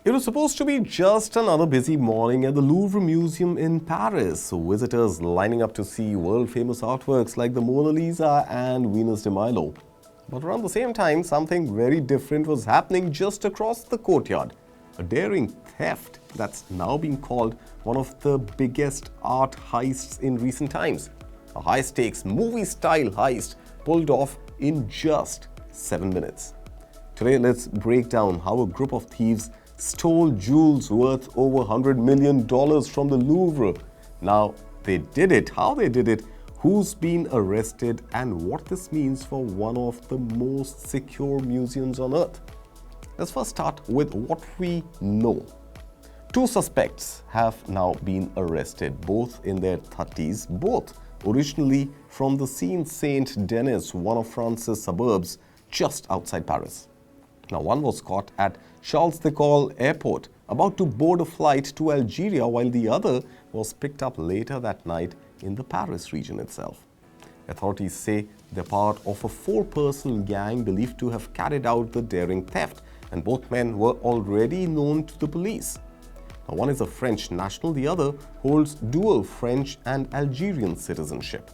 It was supposed to be just another busy morning at the Louvre Museum in Paris. Visitors lining up to see world-famous artworks like the Mona Lisa and Venus de Milo. But around the same time, something very different was happening just across the courtyard. A daring theft that's now being called one of the biggest art heists in recent times. A high-stakes, movie-style heist pulled off in just 7 minutes. Today, let's break down how a group of thieves stole jewels worth over $100 million from the Louvre. Now, they did it, how they did it, who's been arrested, and what this means for one of the most secure museums on earth. Let's first start with what we know. 2 suspects have now been arrested, both in their 30s, both originally from the Saint-Denis, one of France's suburbs just outside Paris. Now, one was caught at Charles de Gaulle Airport, about to board a flight to Algeria, while the other was picked up later that night in the Paris region itself. Authorities say they're part of a 4-person gang believed to have carried out the daring theft, and both men were already known to the police. Now, one is a French national, the other holds dual French and Algerian citizenship.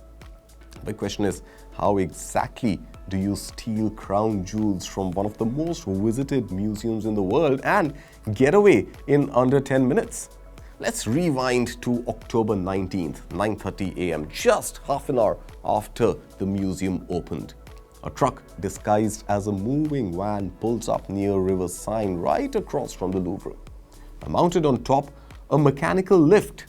The big question is, how exactly do you steal crown jewels from one of the most visited museums in the world and get away in under 10 minutes? Let's rewind to October 19th, 9:30 a.m., just half an hour after the museum opened. A truck disguised as a moving van pulls up near River Seine right across from the Louvre. Mounted on top, a mechanical lift.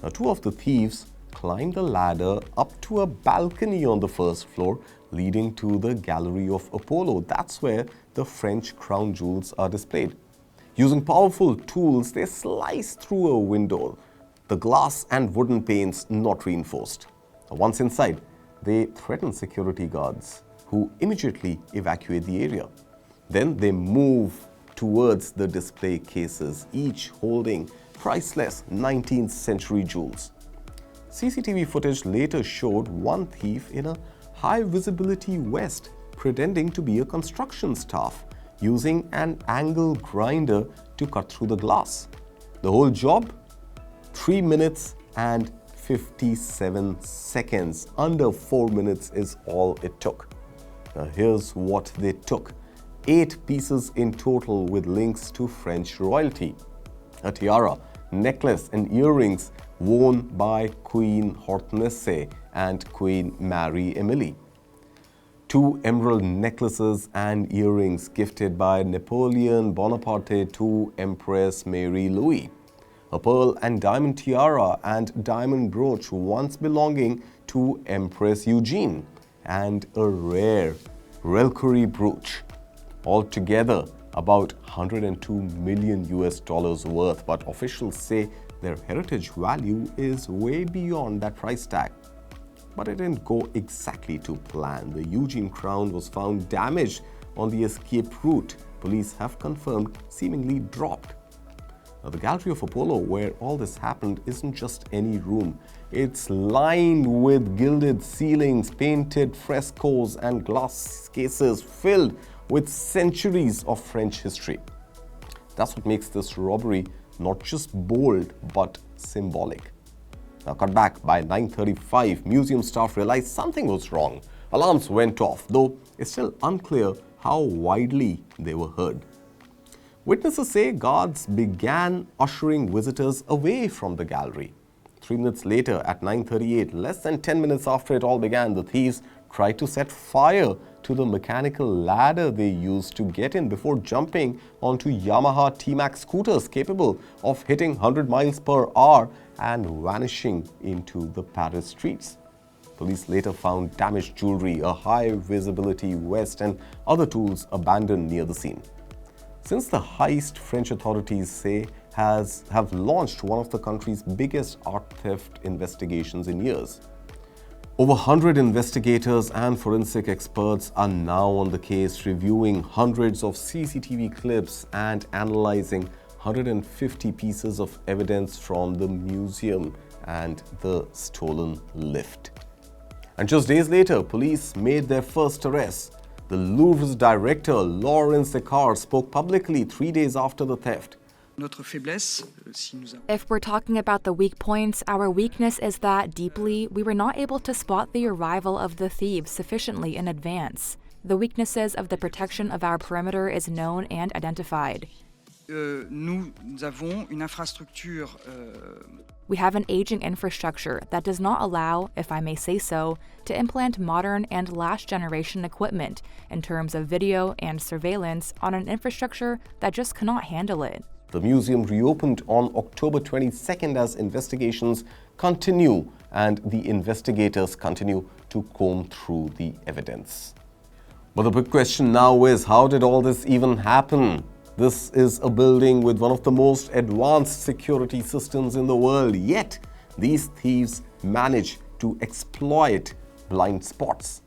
Now, 2 of the thieves climbed the ladder up to a balcony on the first floor leading to the Gallery of Apollo. That's where the French crown jewels are displayed. Using powerful tools, they slice through a window, the glass and wooden panes not reinforced. Once inside, they threaten security guards, who immediately evacuate the area. Then they move towards the display cases, each holding priceless 19th century jewels. CCTV footage later showed one thief in a high-visibility vest pretending to be a construction staff, using an angle grinder to cut through the glass. The whole job? 3 minutes and 57 seconds. Under 4 minutes is all it took. Now, here's what they took. 8 pieces in total with links to French royalty. A tiara, necklace and earrings worn by Queen Hortense and Queen Marie-Emilie. 2 emerald necklaces and earrings gifted by Napoleon Bonaparte to Empress Mary Louise. A pearl and diamond tiara and diamond brooch once belonging to Empress Eugenie, and a rare reliquary brooch. Altogether, about $102 million worth, but officials say their heritage value is way beyond that price tag. But it didn't go exactly to plan. The Eugenie crown was found damaged on the escape route. Police have confirmed seemingly dropped. Now, the Gallery of Apollo, where all this happened, isn't just any room. It's lined with gilded ceilings, painted frescoes, and glass cases filled with centuries of French history. That's what makes this robbery not just bold, but symbolic. Now, cut back by 9:35, museum staff realized something was wrong. Alarms went off, though it's still unclear how widely they were heard. Witnesses say guards began ushering visitors away from the gallery. 3 minutes later, at 9:38, less than 10 minutes after it all began, the thieves tried to set fire to the mechanical ladder they used to get in before jumping onto Yamaha T-Max scooters capable of hitting 100 miles per hour and vanishing into the Paris streets. Police later found damaged jewelry, a high-visibility vest, and other tools abandoned near the scene. Since the heist, French authorities say have launched one of the country's biggest art theft investigations in years. Over 100 investigators and forensic experts are now on the case, reviewing hundreds of CCTV clips and analyzing 150 pieces of evidence from the museum and the stolen lift. And just days later, police made their first arrest. The Louvre's director, Laurence Descartes, spoke publicly 3 days after the theft. Notre faiblesse, si nous avons... If we're talking about the weak points, our weakness is that, deeply, we were not able to spot the arrival of the thieves sufficiently in advance. The weaknesses of the protection of our perimeter is known and identified. Nous avons une infrastructure... We have an aging infrastructure that does not allow, if I may say so, to implant modern and last-generation equipment in terms of video and surveillance on an infrastructure that just cannot handle it. The museum reopened on October 22nd as investigations continue and the investigators continue to comb through the evidence. But the big question now is, how did all this even happen? This is a building with one of the most advanced security systems in the world, yet these thieves manage to exploit blind spots.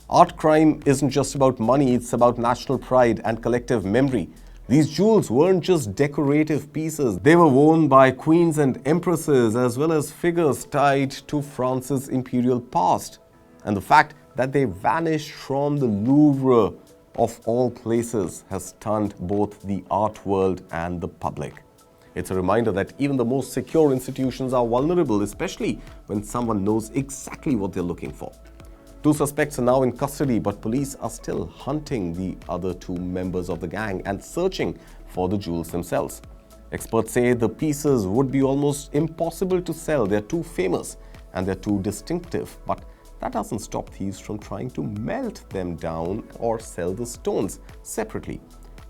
Art crime isn't just about money, it's about national pride and collective memory. These jewels weren't just decorative pieces. They were worn by queens and empresses as well as figures tied to France's imperial past. And the fact that they vanished from the Louvre, of all places, has stunned both the art world and the public. It's a reminder that even the most secure institutions are vulnerable, especially when someone knows exactly what they're looking for. 2 suspects are now in custody, but police are still hunting the other 2 members of the gang and searching for the jewels themselves. Experts say the pieces would be almost impossible to sell. They're too famous and they're too distinctive, but that doesn't stop thieves from trying to melt them down or sell the stones separately.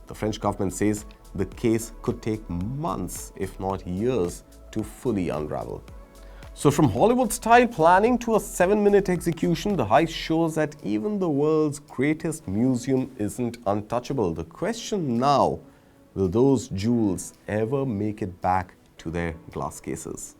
The French government says the case could take months, if not years, to fully unravel. So from Hollywood-style planning to a 7-minute execution, the heist shows that even the world's greatest museum isn't untouchable. The question now, will those jewels ever make it back to their glass cases?